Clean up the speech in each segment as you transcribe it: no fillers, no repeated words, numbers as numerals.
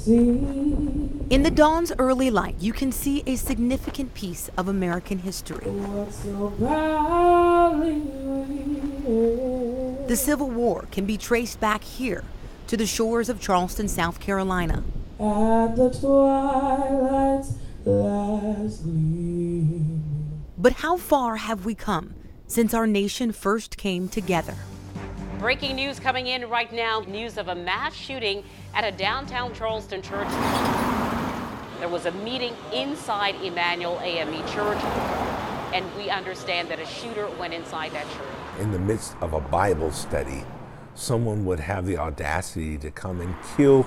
In the dawn's early light, you can see a significant piece of American history. The Civil War can be traced back here to the shores of Charleston, South Carolina. At the twilight's last gleaming. But how far have we come since our nation first came together? Breaking news coming in right now. News of a mass shooting at a downtown Charleston church. There was a meeting inside Emmanuel AME Church, and we understand that a shooter went inside that church. In the midst of a Bible study, someone would have the audacity to come and kill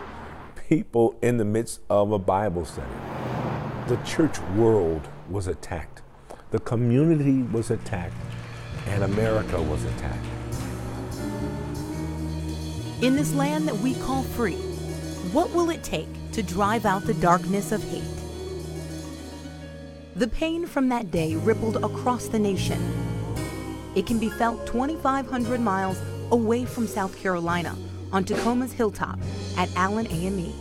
people in the midst of a Bible study. The church world was attacked. The community was attacked, and America was attacked. In this land that we call free, what will it take to drive out the darkness of hate? The pain from that day rippled across the nation. It can be felt 2,500 miles away from South Carolina on Tacoma's hilltop at Allen AME.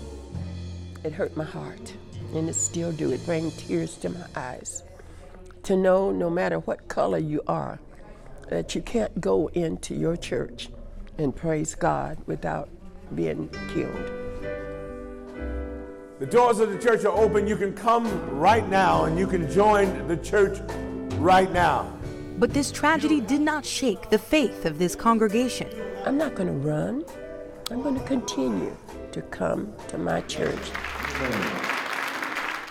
It hurt my heart, and it still do. It brings tears to my eyes. To know no matter what color you are, that you can't go into your church and praise God without being killed. The doors of the church are open. You can come right now and you can join the church right now. But this tragedy did not shake the faith of this congregation. I'm not going to run. I'm going to continue to come to my church.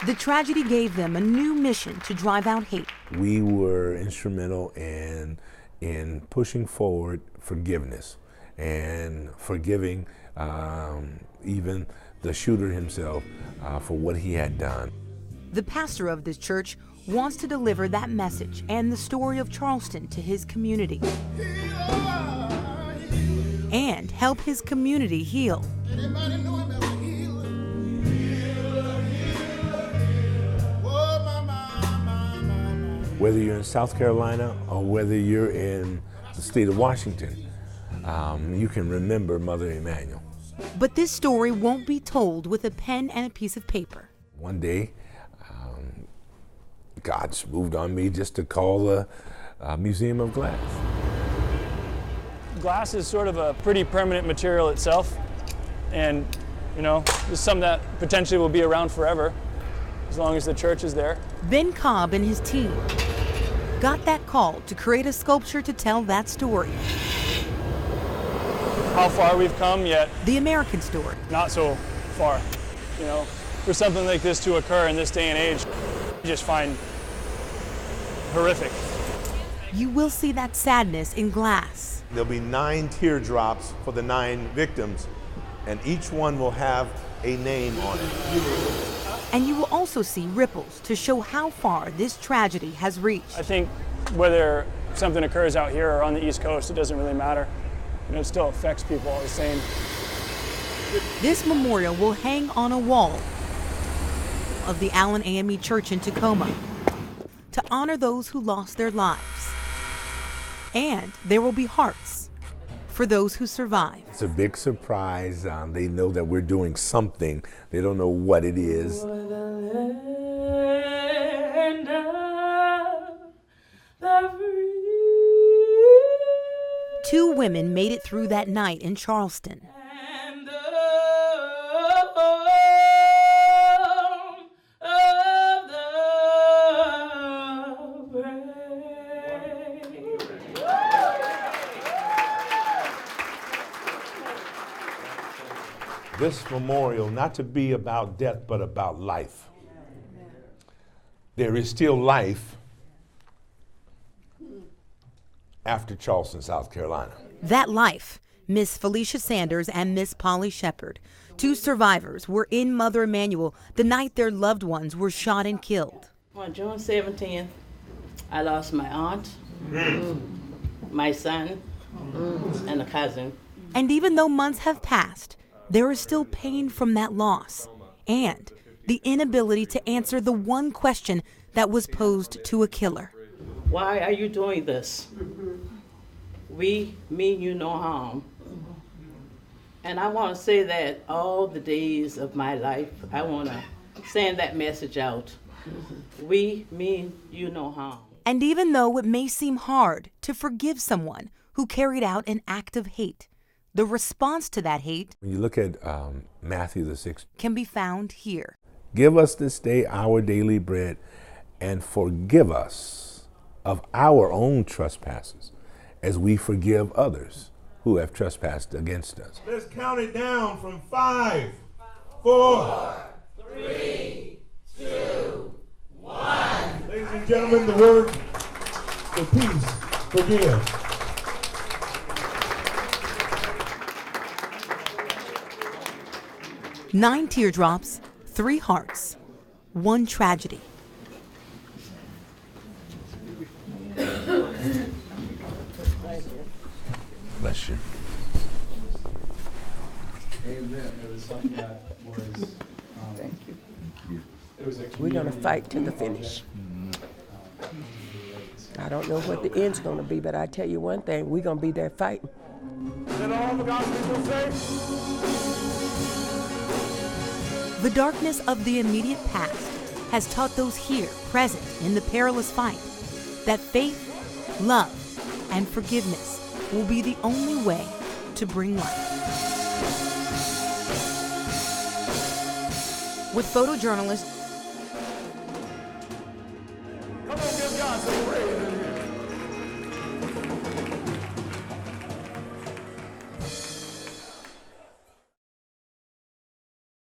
The tragedy gave them a new mission to drive out hate. We were instrumental in pushing forward forgiveness and forgiving even the shooter himself for what he had done. The pastor of this church wants to deliver that message and the story of Charleston to his community and help his community heal. Whether you're in South Carolina or whether you're in the state of Washington, you can remember Mother Emanuel. But this story won't be told with a pen and a piece of paper. One day, God's moved on me just to call the Museum of Glass. Glass is sort of a pretty permanent material itself, and it's something that potentially will be around forever, as long as the church is there. Ben Cobb and his team got that call to create a sculpture to tell that story. How far we've come yet? The American story. Not so far. For something like this to occur in this day and age, I just find horrific. You will see that sadness in glass. There'll be 9 teardrops for the 9 victims, and each one will have a name on it. And you will also see ripples to show how far this tragedy has reached. I think whether something occurs out here or on the East Coast, it doesn't really matter. It still affects people all the same. This memorial will hang on a wall of the Allen AME Church in Tacoma to honor those who lost their lives. And there will be hearts for those who survived. It's a big surprise. They know that we're doing something. They don't know what it is. Two women made it through that night in Charleston. This memorial, not to be about death, but about life. There is still life after Charleston, South Carolina. That life, Miss Felicia Sanders and Miss Polly Shepard, two survivors, were in Mother Emanuel the night their loved ones were shot and killed. On June 17th, I lost my aunt, my son, and a cousin. And even though months have passed, there is still pain from that loss and the inability to answer the one question that was posed to a killer. Why are you doing this? We mean you no harm. And I want to say that all the days of my life, I want to send that message out. We mean you no harm. And even though it may seem hard to forgive someone who carried out an act of hate, the response to that hate, when you look at Matthew the 6th, can be found here. Give us this day our daily bread, and forgive us of our own trespasses, as we forgive others who have trespassed against us. Let's count it down from 5, 4, 3, 2, 1. Ladies and gentlemen, the word for peace, forgive. Nine teardrops, 3 hearts, 1 tragedy. Bless you. Amen. It was something that was. Thank you. It was We're going to fight to the finish. I don't know what the end's going to be, but I tell you one thing, we're going to be there fighting. Let all the God's people say. The darkness of the immediate past has taught those here present in the perilous fight that faith, love, and forgiveness will be the only way to bring life. With photojournalist Come on, give God some praise.